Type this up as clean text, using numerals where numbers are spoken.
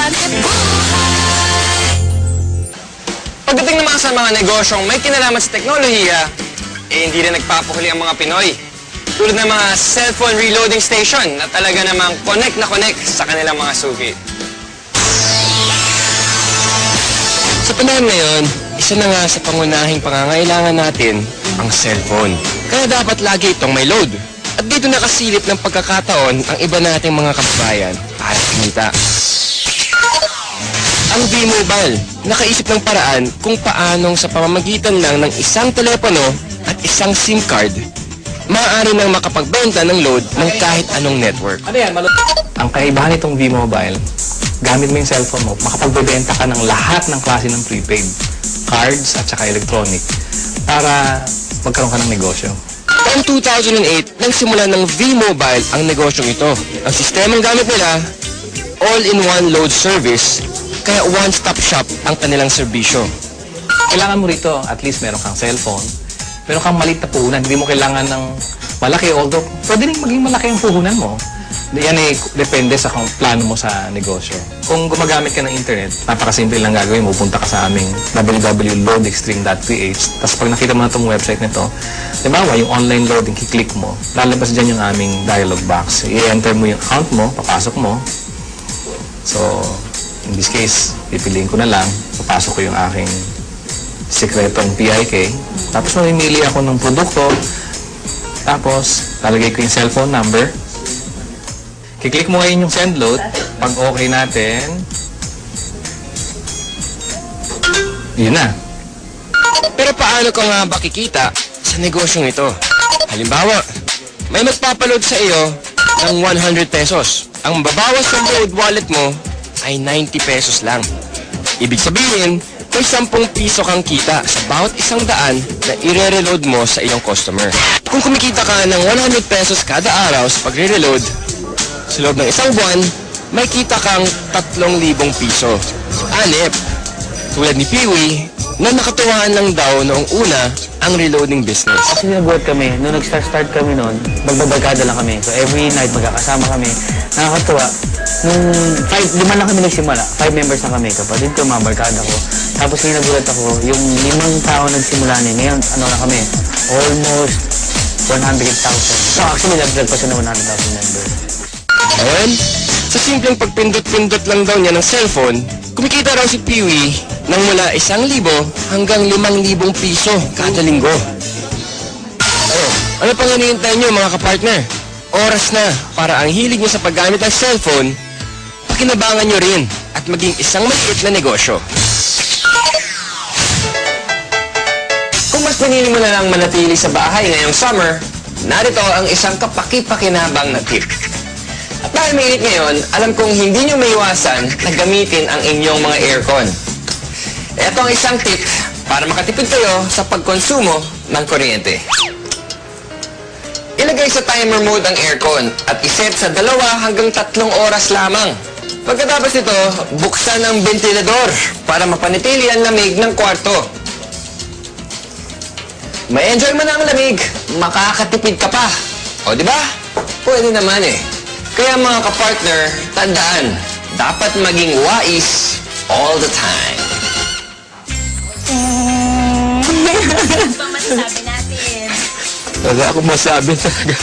hanip buhay. Pagdating naman sa mga negosyong may kinalaman sa teknolohiya, hindi rin nagpapahuli ang mga Pinoy. Tulad ng mga cellphone reloading station na talaga namang connect na connect sa kanilang mga suki. Sa panahon ngayon, isa na nga sa pangunahing pangangailangan natin ang cellphone. Kaya dapat lagi itong may load. At dito nakasilip ng pagkakataon ang iba nating mga kababayan para kumita. Ang V-Mobile, nakaisip ng paraan kung paanong sa pamamagitan lang ng isang telepono at isang SIM card, maaari nang makapagbenta ng load ng kahit anong network. Ano yan? Ang kaibahan nitong V-Mobile, gamit mo yung cellphone mo, makapagbebenta ka ng lahat ng klase ng prepaid, cards at saka electronic, para magkaroon ka ng negosyo. Taong 2008, nang simula ng V-Mobile ang negosyong ito. Ang sistemang gamit nila, all-in-one load service, kaya one-stop shop ang kanilang serbisyo. Kailangan mo rito, at least meron kang cellphone, meron kang maliit na puhunan, hindi mo kailangan ng malaki, although pwede rin maging malaki ang puhunan mo. Yan ay depende sa kung plano mo sa negosyo. Kung gumagamit ka ng internet, napakasimple lang gagawin mo. Punta ka sa aming www.loadextreme.ph. Tapos pag nakita mo na itong website nito, diba, yung online loading, kiklik mo, lalabas dyan yung aming dialog box. I-enter mo yung account mo, papasok mo. So, in this case, pipiliin ko na lang, papasok ko yung aking sikretong PIK. Tapos mamimili ako ng produkto. Tapos, lalagay ko yung cellphone number. Kiklik mo ngayon yung send load. Pag okay natin, yun na. Pero paano ka nga ba kikita sa negosyong ito? Halimbawa, may magpapaload sa iyo ng 100 pesos. Ang babawas ng load wallet mo ay 90 pesos lang. Ibig sabihin, may 10 piso kang kita sa bawat 100 na i-reload mo sa iyong customer. Kung kumikita ka ng 100 pesos kada araw sa pagre-reload, sa loob ng isang buwan, may kita kang 3,000 piso. Anip, tulad ni Peewee, na nakatuwaan lang daw noong una ang reloading business. Kasi nabuhat kami, nung nag-start kami noon, magbabarkada lang kami. So every night magkakasama kami. Nakakatuwa. Nung 5 lang kami nagsimula, 5 members na kami. Kapatid ko, mga barkada ko. Tapos ngayon nagulat ako, yung 5 tao nagsimula niya. Ngayon, ano na kami, almost 100,000. So actually, nag-drag pa siya ng 100,000 members. Ngayon, sa simpleng pagpindot-pindot lang daw niya ng cellphone, kumikita raw si Peewee ng mula 1,000 hanggang 5,000 piso kada linggo. Ano pang hinihintay niyo mga kapartner? Oras na para ang hilig niyo sa paggamit ng cellphone, pakinabangan niyo rin at maging isang maliit na negosyo. Kung mas pinili mo na lang manatili sa bahay ngayong summer, narito ang isang kapaki-pakinabang na tip. At dahil mainit ngayon, alam kong hindi nyo maiwasan na gamitin ang inyong mga aircon. Ito ang isang tip para makatipid kayo sa pagkonsumo ng kuryente. Ilagay sa timer mode ang aircon at iset sa 2 hanggang 3 oras lamang. Pagkatapos nito, buksan ang ventilador para mapanatili ang lamig ng kwarto. May enjoy mo na ang lamig, makakatipid ka pa. O di ba? Pwede naman eh. Kaya mga kapartner, tandaan, dapat maging wais all the time. Ano ba masasabi natin? Wala akong masabi talaga.